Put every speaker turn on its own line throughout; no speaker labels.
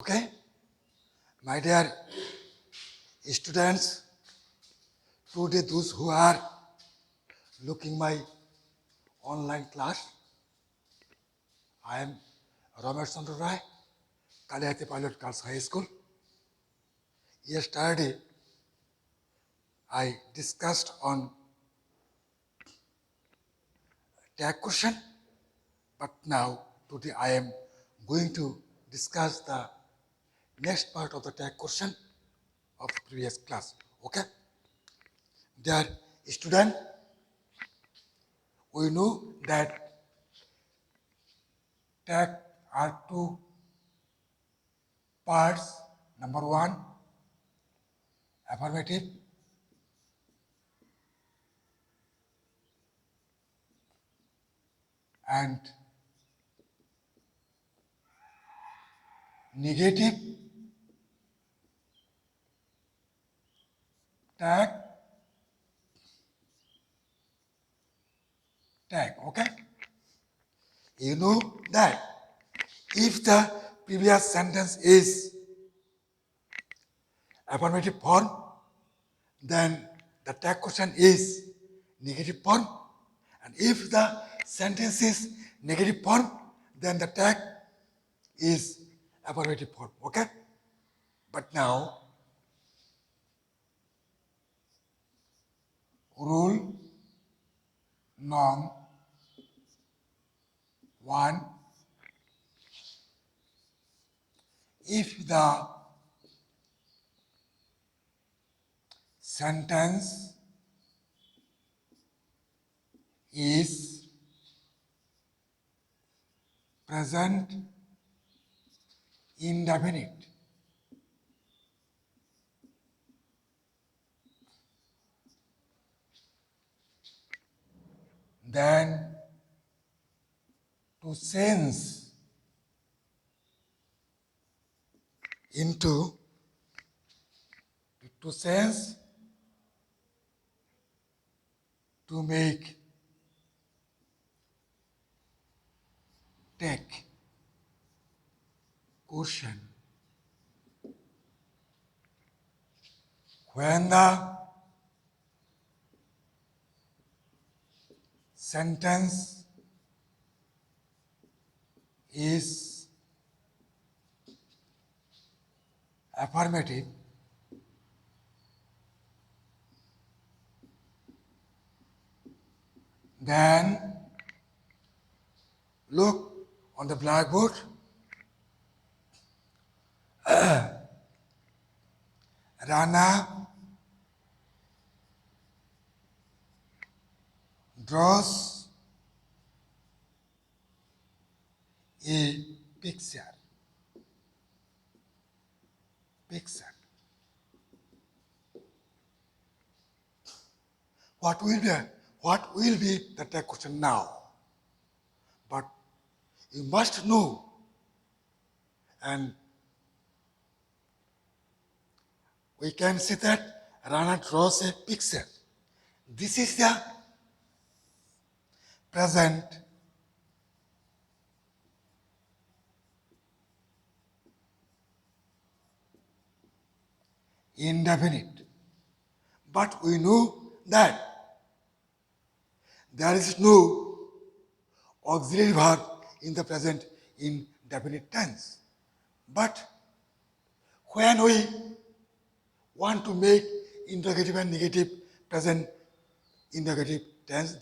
Okay, my dear students, today those who are looking my online class, I am Ramesh Chandra Roy, Kalihati Pilot Girls High School. Yesterday, I discussed on tag question, but now today I am going to discuss the next part of the tag question of the previous class. Okay, dear student, we know that tag are two parts. Number one, affirmative, and negative tag, okay? You know that if the previous sentence is affirmative form, then the tag question is negative form. And if the sentence is negative form, then the tag is affirmative form, okay? But now, rule norm 1, if the sentence is present indefinite, then to change into to change to make take question when the sentence is affirmative, then look on the blackboard. Rana draws a picture. What will be the tag question now? But you must know, and we can see that Rana draws a picture. This is the present indefinite. But we know that there is no auxiliary verb in the present indefinite tense. But when we want to make interrogative and negative present interrogative tense,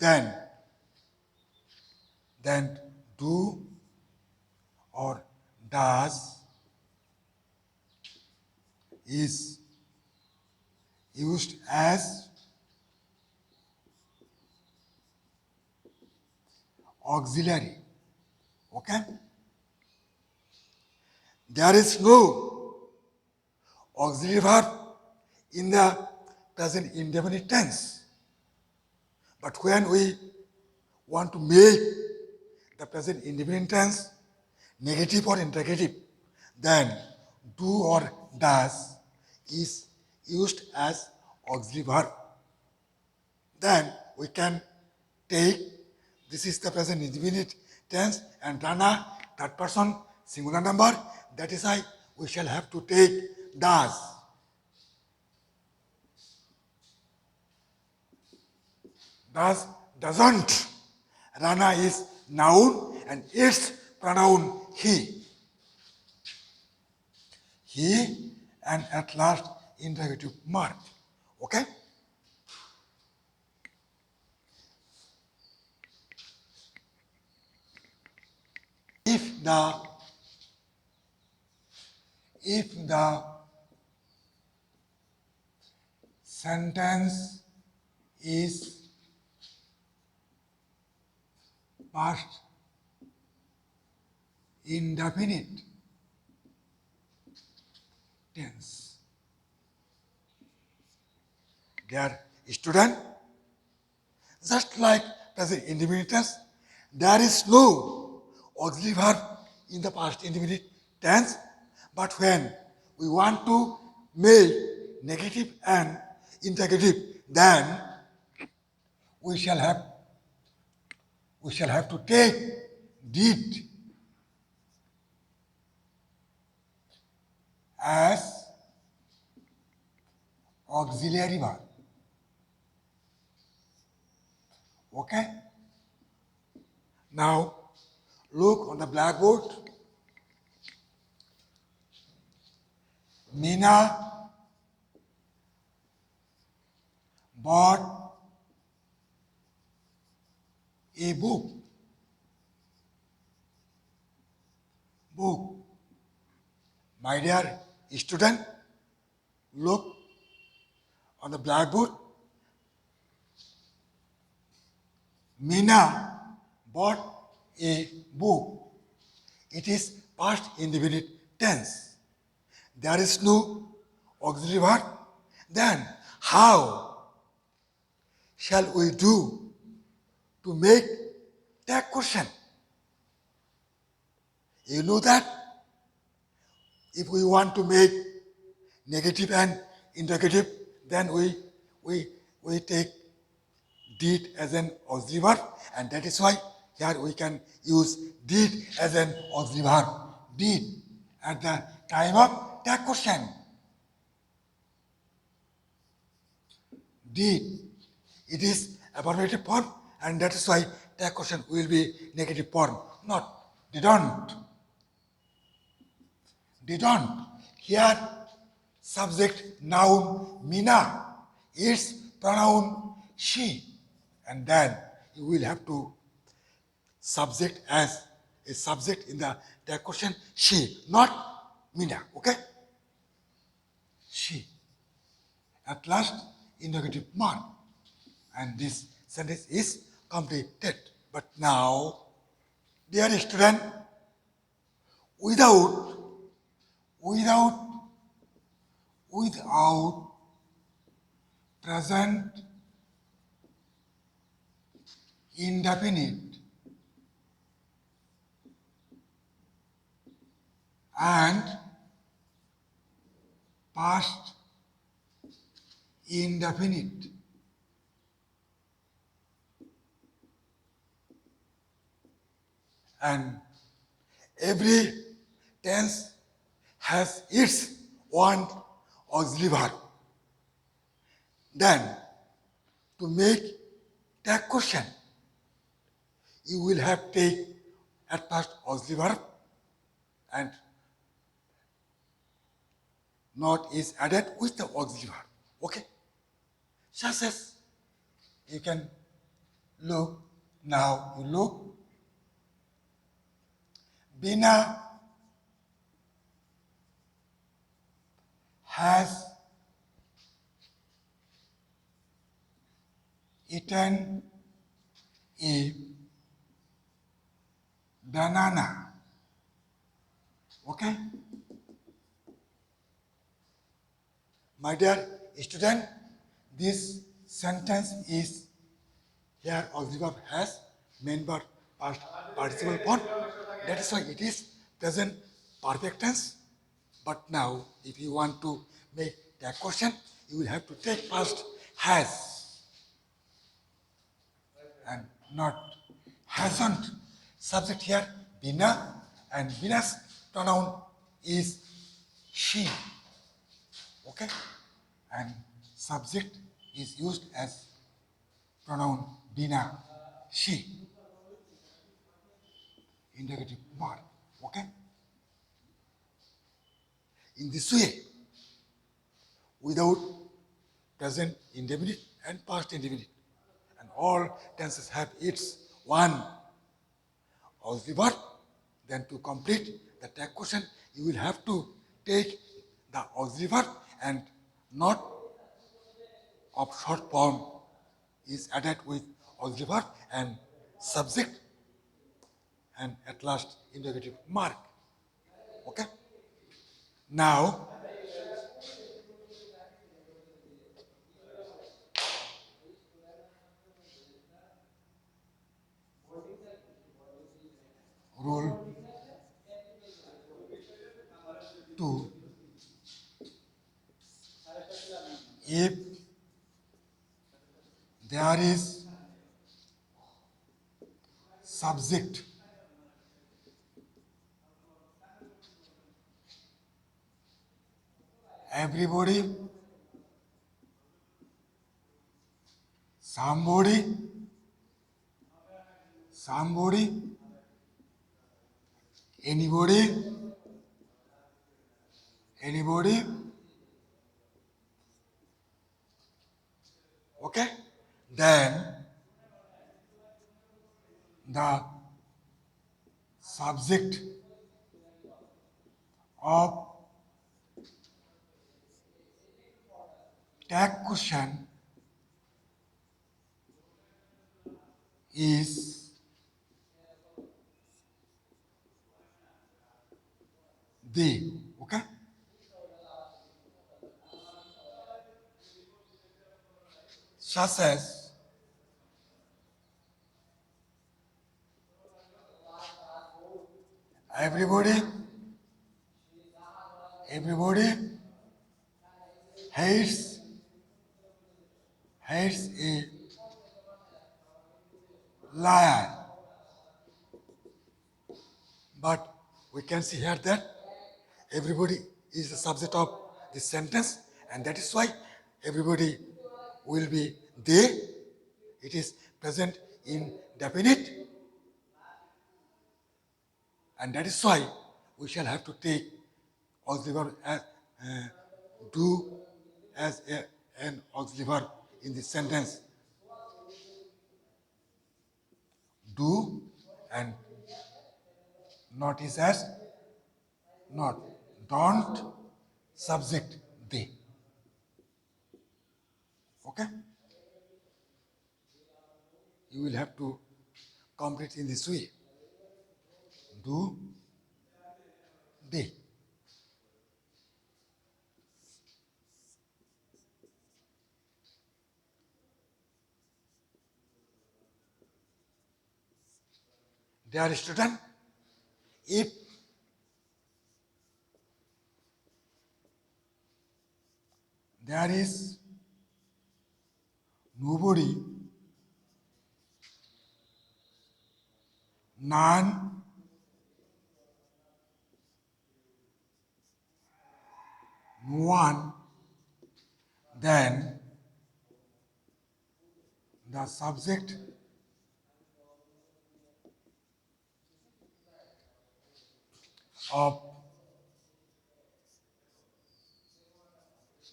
then do or does is used as auxiliary. Okay? There is no auxiliary verb in the present indefinite tense. But when we want to make the present indefinite tense negative or interrogative, then do or does is used as auxiliary verb. Then we can take this is the present indefinite tense and Rana, third person, singular number. That is why we shall have to take does. Does, doesn't. Rana is noun and its pronoun he. He and at last interrogative mark. Okay? If the sentence is past indefinite tense. Dear student, just like present indefinite tense, there is no auxiliary verb in the past indefinite tense, but when we want to make negative and interrogative, then we shall have to take did as auxiliary verb. Okay? Now, look on the blackboard. Meena bought a book. My dear student, look on the blackboard. Meena bought a book. It is past indefinite tense. There is no auxiliary verb. Then how shall we do to make that question? You know that if we want to make negative and interrogative, then we take did as an auxiliary verb, and that is why here we can use did as an auxiliary verb. Did at the time of that question. Did. It is affirmative form, and that is why that question will be negative form, not didn't. Didn't. Here, subject noun Meena, its pronoun she, and then you will have to subject as a subject in the question she, not Meena. Okay? She. At last, interrogative mark, and this sentence is completed. But now, dear student, without present indefinite and past indefinite and every tense has its one auxiliary verb. Then, to make that question, you will have take at first auxiliary verb and not is added with the auxiliary verb. Okay? Just as you can look, now you look, Bina has eaten a banana. Okay? My dear student, this sentence is here auxiliary verb has main verb past participle form. That is why it is present perfect tense. But now, if you want to make that question, you will have to take first has and not hasn't. Subject here Bina, and Bina's pronoun is she. Okay? And subject is used as pronoun Dina, she, interrogative mark. Okay? In this way, without present indefinite and past indefinite, and all tenses have its one auxiliary verb, then to complete the tag question, you will have to take the auxiliary verb and not of short form is added with auxiliary verb and subject and at last interrogative mark. Okay? Now, rule 2. If there is subject everybody, somebody, anybody, okay? Then the subject of tag question is they, okay? Such as everybody, hates a liar. But we can see here that everybody is the subject of this sentence, and that is why everybody will be they. It is present in definite, and that is why we shall have to take auxiliary verb as do as an auxiliary verb in this sentence. Do and not is as not. Don't subject they. Okay? You will have to complete in this way. Do they. Dear student, if there is nobody, none, no one, then the subject of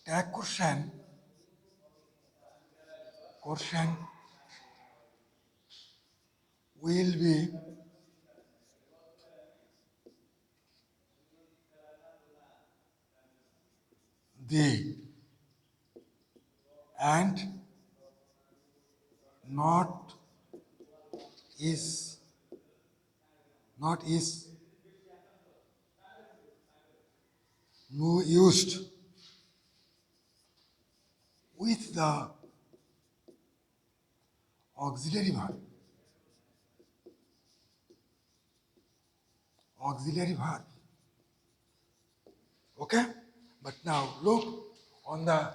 tag question will be they and not is no used with the auxiliary verb. Auxiliary verb. Okay? But now look on the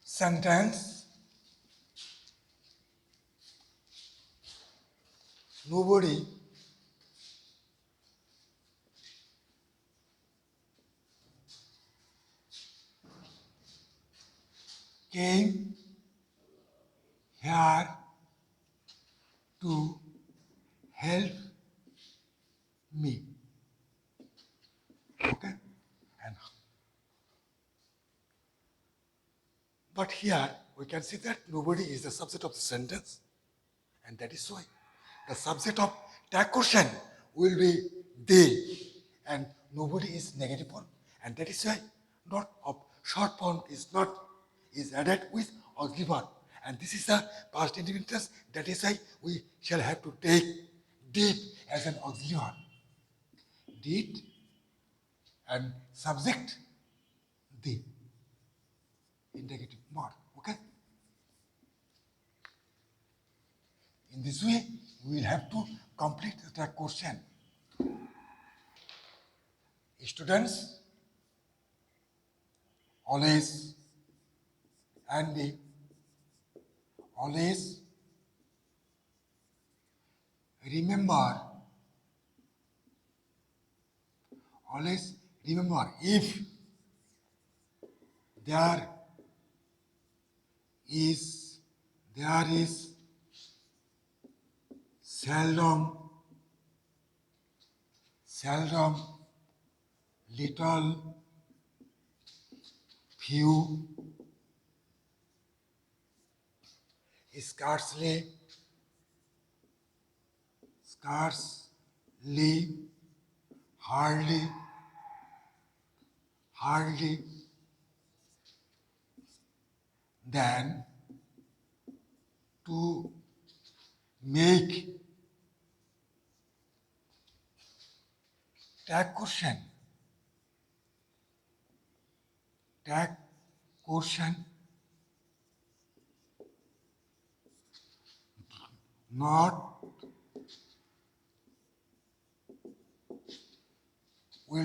sentence. Nobody came here to help me. Okay? And but here we can see that nobody is the subject of the sentence, and that is why the subject of tag question will be they, and nobody is negative form, and that is why not of short form is added with auxiliary verb, and this is the past indefinite tense. That is why we shall have to take did as an auxiliary verb. Did and subject the indicative mark. Okay? In this way, we will have to complete the question. Students always and the always remember always remember if there is seldom little few scarcely hardly than to make tag question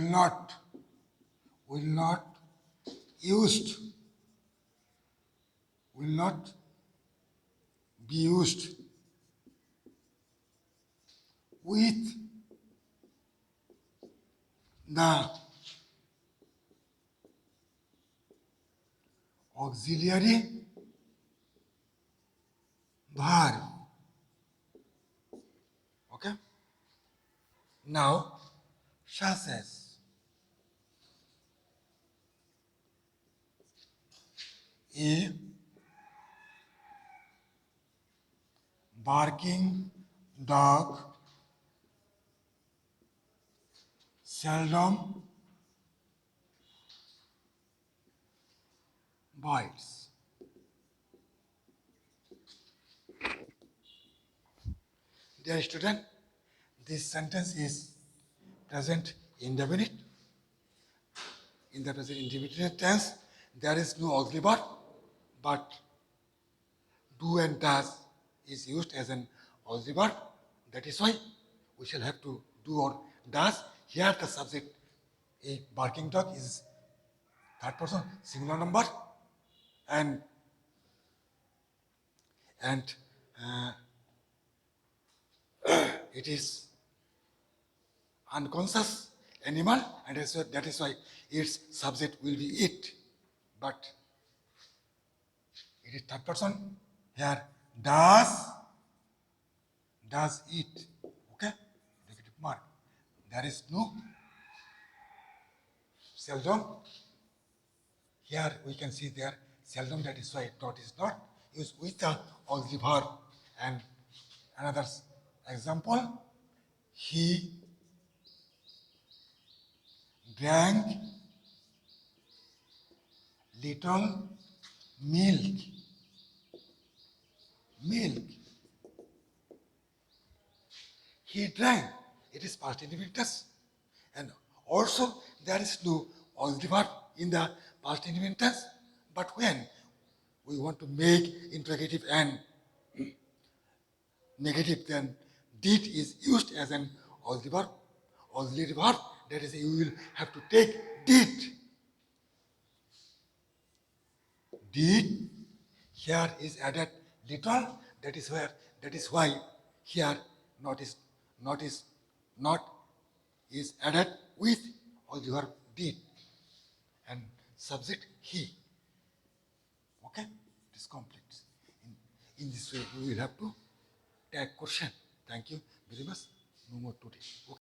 not will not used will not be used with the auxiliary verb. Okay? Now, such as a barking dog seldom bites. Dear student, this sentence is present indefinite. In the present indefinite tense, there is no auxiliary verb, but do and does is used as an auxiliary verb. That is why we shall have to do or does. Here the subject, a barking dog, is third person singular number, and and uh, it is unconscious animal, and that is why its subject will be it. But it is third person. Here does it. Okay? Negative mark. There is no seldom. Here we can see there seldom, that is why dot is not used with the auxiliary verb. And another example, he drank little milk. Milk. He drank. It is past indefinite tense. And also there is no auxiliary verb in the past indefinite tense. But when we want to make interrogative and negative, then did is used as an auxiliary verb. Auxiliary verb, that is, you will have to take did. Did. Here is added little. That is why here not is added with auxiliary verb did and subject he. Okay. In this way, we will have to tag question. Thank you very much. No more today. Okay.